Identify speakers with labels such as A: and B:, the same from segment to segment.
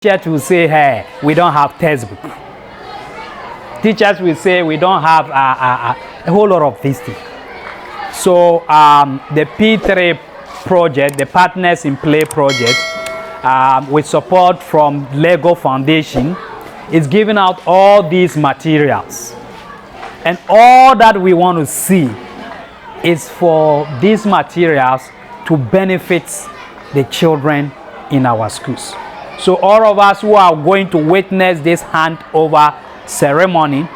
A: Teachers will say, hey, we don't have textbook. Teachers will say we don't have a whole lot of these things. So the P3 project, the Partners in Play project, with support from Lego Foundation, is giving out all these materials. And all that we want to see is for these materials to benefit the children in our schools. So all of us who are going to witness this handover ceremony,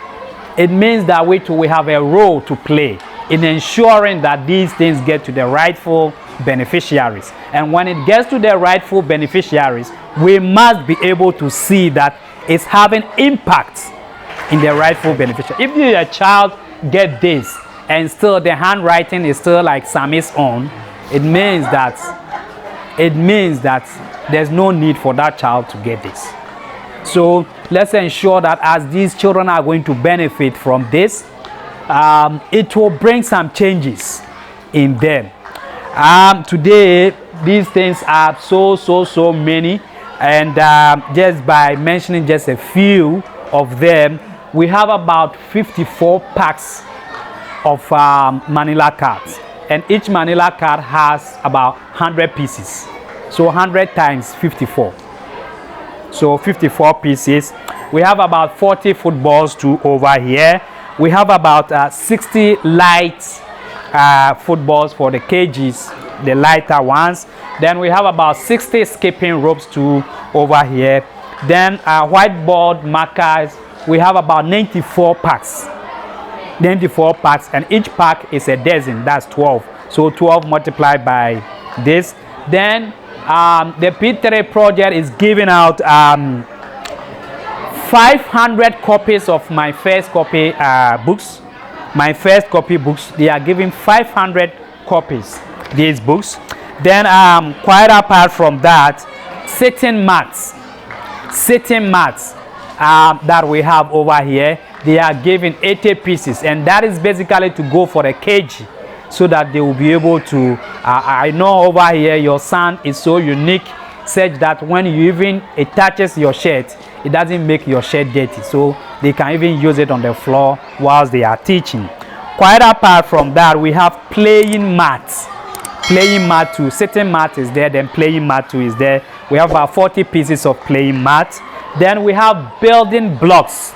A: it means that we have a role to play in ensuring that these things get to the rightful beneficiaries. And when it gets to the rightful beneficiaries, we must be able to see that it's having impact in the rightful beneficiary. If your child get this and still the handwriting is still like Sammy's own, it means that there's no need for that child to get this. So let's ensure that as these children are going to benefit from this, it will bring some changes in them. Today, these things are so many, and just by mentioning just a few of them, we have about 54 packs of Manila cards, and each Manila card has about 100 pieces. So 100 times 54. So 54 pieces. We have about 40 footballs too over here. We have about 60 light footballs for the kgs, the lighter ones. Then we have about 60 skipping ropes too over here. Then whiteboard markers, we have about 94 packs. 94 packs, and each pack is a dozen, that's 12. So 12 multiplied by this. Then the P3 project is giving out 500 copies of my first copy books. My first copy books, they are giving 500 copies, these books. Then quite apart from that, sitting mats that we have over here, they are giving 80 pieces, and that is basically to go for a kg, so that they will be able to, I know over here your sound is so unique such that when you even, it touches your shirt, it doesn't make your shirt dirty, so they can even use it on the floor whilst they are teaching. Quite apart from that, we have playing mats. Playing mat too, sitting mat is there, then playing mat too is there. We have about 40 pieces of playing mat. Then we have building blocks.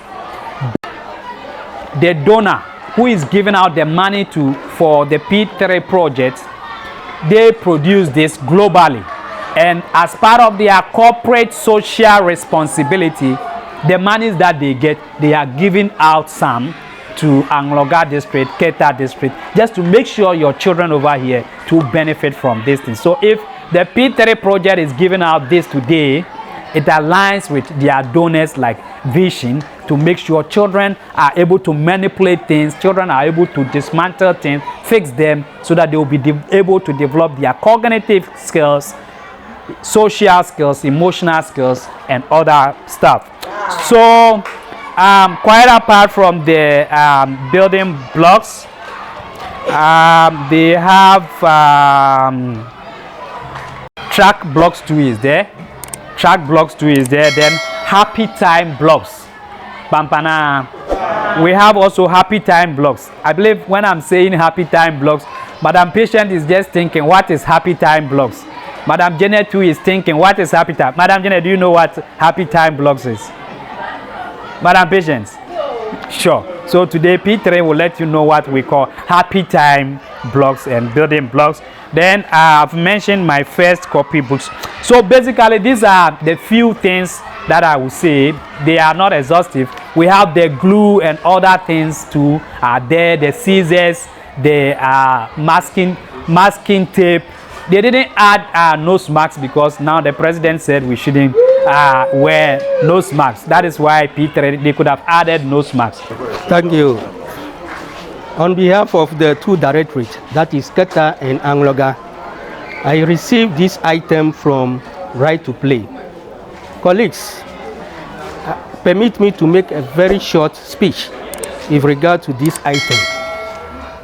A: The donor who is giving out the money for the P3 project, they produce this globally, and as part of their corporate social responsibility, the monies that they get, they are giving out some to Angloga district, Keta district, just to make sure your children over here to benefit from this thing. So if the P3 project is giving out this today, it aligns with their donors like vision to make sure children are able to manipulate things, children are able to dismantle things, fix them, so that they will be able to develop their cognitive skills, social skills, emotional skills, and other stuff. So quite apart from the building blocks, they have track blocks too is there. Track blocks too is there. Then happy time blocks. Pampana. We have also happy time blocks. I believe when I'm saying happy time blocks, Madam Patient is just thinking, what is happy time blocks? Madam Janet too is thinking, what is happy time? Madam Janet, do you know what happy time blocks is? Madam Patience? Sure. So today P3 will let you know what we call happy time blocks and building blocks. Then I've mentioned my first copy books. So basically these are the few things that I will say. They are not exhaustive. We have the glue and other things too are there, the scissors, the masking tape. They didn't add nose masks because now the president said we shouldn't wear nose masks. That is why P3, they could have added nose masks.
B: Thank you. On behalf of the two directorates, that is Keta and Anlo, I received this item from Right to Play. Colleagues, permit me to make a very short speech with regard to this item.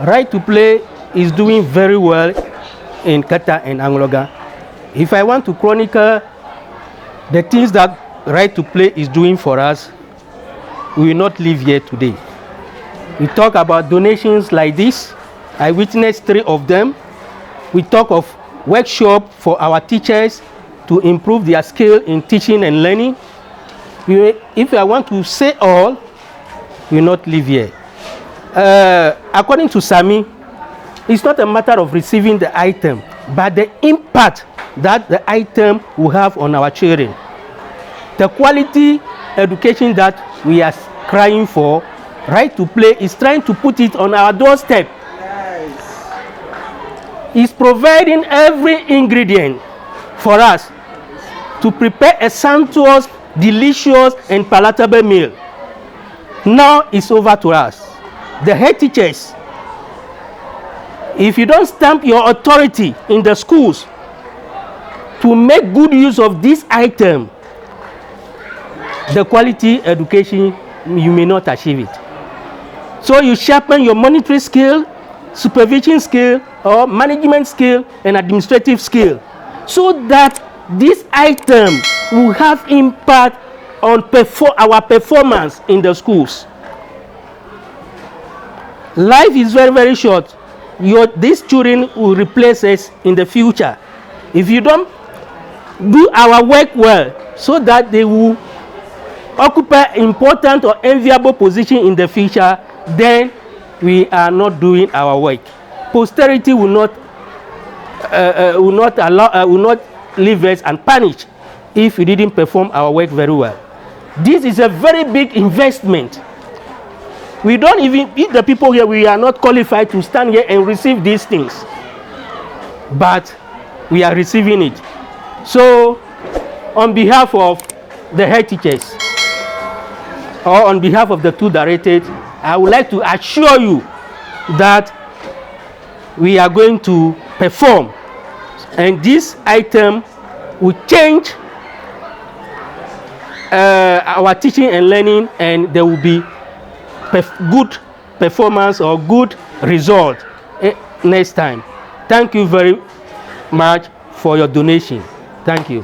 B: Right to Play is doing very well in Keta and Anlo. If I want to chronicle the things that Right to Play is doing for us, we will not live here today. We talk about donations like this. I witnessed 3 of them. We talk of workshop for our teachers to improve their skill in teaching and learning. If I want to say all, we will not live here. According to Sami, it's not a matter of receiving the item, but the impact that the item will have on our children. The quality education that we are crying for, Right to Play is trying to put it on our doorstep. It's providing every ingredient for us to prepare a sumptuous, delicious, and palatable meal. Now it's over to us. The head teachers, if you don't stamp your authority in the schools to make good use of this item, the quality education, you may not achieve it. So you sharpen your monetary skill, supervision skill, or management skill, and administrative skill, so that this item will have impact on our performance in the schools. Life is very, very short. These children will replace us in the future. If you don't do our work well, so that they will occupy important or enviable position in the future, then we are not doing our work. Posterity will not leave us unpunished if we didn't perform our work very well. This is a very big investment. We don't even, if the people here, we are not qualified to stand here and receive these things, but we are receiving it. So on behalf of the head teachers, or on behalf of the 2 directors, I would like to assure you that we are going to perform, and this item will change our teaching and learning, and there will be good performance or good result next time. Thank you very much for your donation. Thank you.